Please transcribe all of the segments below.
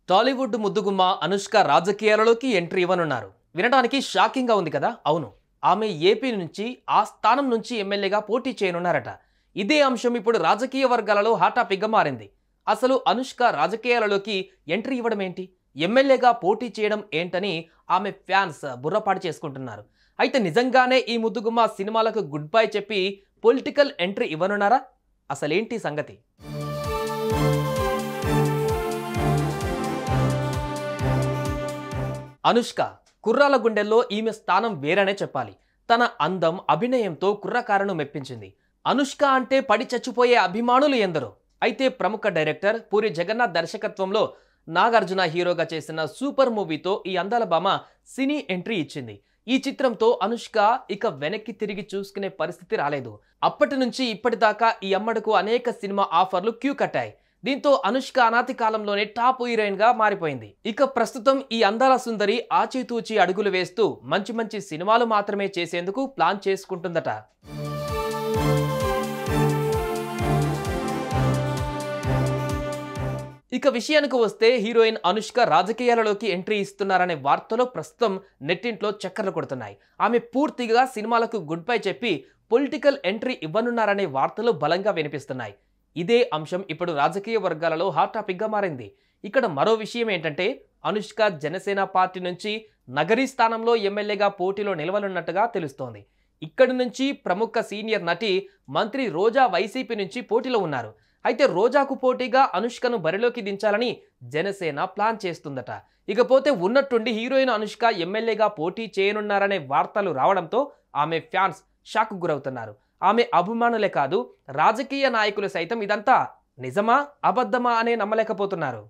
Tollywood ముద్దుగుమ్మ Anushka రాజకీయాలలోకి entry ఇవ్వనున్నారు. వినడానికి shocking గా ఉంది కదా? అవును, ఆమె ఏపీ నుంచి ఆ స్థానం నుంచి ఎమ్మెల్యేగా పోటీ చేయనున్నారట. ఇదే అంశం ఇప్పుడు రాజకీయ వర్గాలలో హాట్ టాపిక్ గా మారింది. అసలు అనుష్క రాజకీయాలలోకి ఎంట్రీ ఇవ్వడం ఏంటి, ఎమ్మెల్యేగా పోటీ చేయడం ఏంటని ఆమె ఫ్యాన్స్ బుర్రపాటు చేసుకుంటున్నారు. అయితే నిజంగానే ఈ ముద్దుగుమ్మ సినిమాలకు గుడ్ బై చెప్పి పొలిటికల్ ఎంట్రీ ఇవ్వనున్నారా? అసలేంటి సంగతి? అనుష్క కుర్రాల గుండెల్లో ఈమె స్థానం వేరనే చెప్పాలి. తన అందం, అభినయంతో కుర్రకారును మెప్పించింది. అనుష్క అంటే పడి చచ్చిపోయే అభిమానులు ఎందరో. అయితే ప్రముఖ డైరెక్టర్ పూరి జగన్నాథ్ దర్శకత్వంలో నాగార్జున హీరోగా చేసిన సూపర్ మూవీతో ఈ అందాల భామ సినీ ఎంట్రీ ఇచ్చింది. ఈ చిత్రంతో అనుష్క ఇక వెనక్కి తిరిగి చూసుకునే పరిస్థితి రాలేదు. అప్పటి నుంచి ఇప్పటిదాకా ఈ అమ్మడుకు అనేక సినిమా ఆఫర్లు క్యూ కట్టాయి. దీంతో అనుష్క అనాది కాలంలోనే టాప్ హీరోయిన్ గా మారిపోయింది. ఇక ప్రస్తుతం ఈ అందాల సుందరి ఆచితూచి అడుగులు వేస్తూ మంచి మంచి సినిమాలు మాత్రమే చేసేందుకు ప్లాన్ చేసుకుంటుందట. ఇక విషయానికి వస్తే హీరోయిన్ అనుష్క రాజకీయాలలోకి ఎంట్రీ ఇస్తున్నారనే వార్తలు ప్రస్తుతం నెట్టింట్లో చక్కర్లు కొడుతున్నాయి. ఆమె పూర్తిగా సినిమాలకు గుడ్ బై చెప్పి పొలిటికల్ ఎంట్రీ ఇవ్వనున్నారనే వార్తలు బలంగా వినిపిస్తున్నాయి. ఇదే అంశం ఇప్పుడు రాజకీయ వర్గాలలో హాట్ టాపిక్ గా మారింది. ఇక్కడ మరో విషయం ఏంటంటే, అనుష్క జనసేన పార్టీ నుంచి నగరీ స్థానంలో ఎమ్మెల్యేగా పోటీలో నిలవనున్నట్టుగా తెలుస్తోంది. ఇక్కడి నుంచి ప్రముఖ సీనియర్ నటి మంత్రి రోజా వైసీపీ నుంచి పోటీలో ఉన్నారు. అయితే రోజాకు పోటీగా అనుష్కను బరిలోకి దించాలని జనసేన ప్లాన్ చేస్తుందట. ఇకపోతే ఉన్నట్టుండి హీరోయిన్ అనుష్క ఎమ్మెల్యేగా పోటీ చేయనున్నారనే వార్తలు రావడంతో ఆమె ఫ్యాన్స్ షాక్ గురవుతున్నారు. ఆమె అభిమానులే కాదు, రాజకీయ నాయకులు సైతం ఇదంతా నిజమా అబద్ధమా అనే నమ్మలేకపోతున్నారు.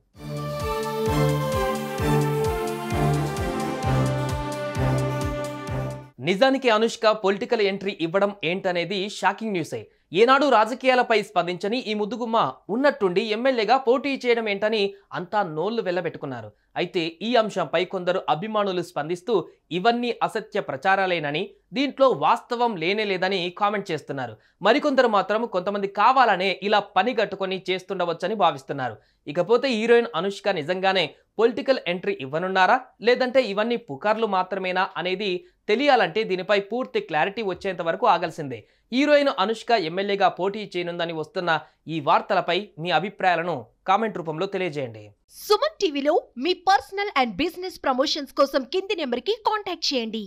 నిజానికి అనుష్క పొలిటికల్ ఎంట్రీ ఇవ్వడం ఏంటనేది షాకింగ్ న్యూసే. ఏనాడు రాజకీయాలపై స్పందించని ఈ ముద్దుగుమ్మ ఉన్నట్టుండి ఎమ్మెల్యేగా పోటీ చేయడం ఏంటని అంతా నోళ్లు వెళ్ళబెట్టుకున్నారు. అయితే ఈ అంశంపై కొందరు అభిమానులు స్పందిస్తూ ఇవన్నీ అసత్య ప్రచారాలేనని, దీంట్లో వాస్తవం లేనేలేదని కామెంట్ చేస్తున్నారు. మరికొందరు మాత్రం కొంతమంది కావాలనే ఇలా పని గట్టుకొని చేస్తుండవచ్చని భావిస్తున్నారు. ఇకపోతే హీరోయిన్ అనుష్క నిజంగానే పొలిటికల్ ఎంట్రీ ఇవ్వనున్నారా, లేదంటే ఇవన్నీ పుకార్లు మాత్రమేనా అనేది తెలియాలంటే దీనిపై పూర్తి క్లారిటీ వచ్చేంత వరకు ఆగాల్సిందే. హీరోయిన్ అనుష్క ఎమ్మెల్యేగా పోటీ చేయనుందని వస్తున్న ఈ వార్తలపై మీ అభిప్రాయాలను కామెంట్ రూపంలో తెలియజేయండి. సుమన్ టీవీలో మీ పర్సనల్ అండ్ బిజినెస్ ప్రమోషన్స్ కోసం కింది నెంబర్కి కాంటాక్ట్ చేయండి.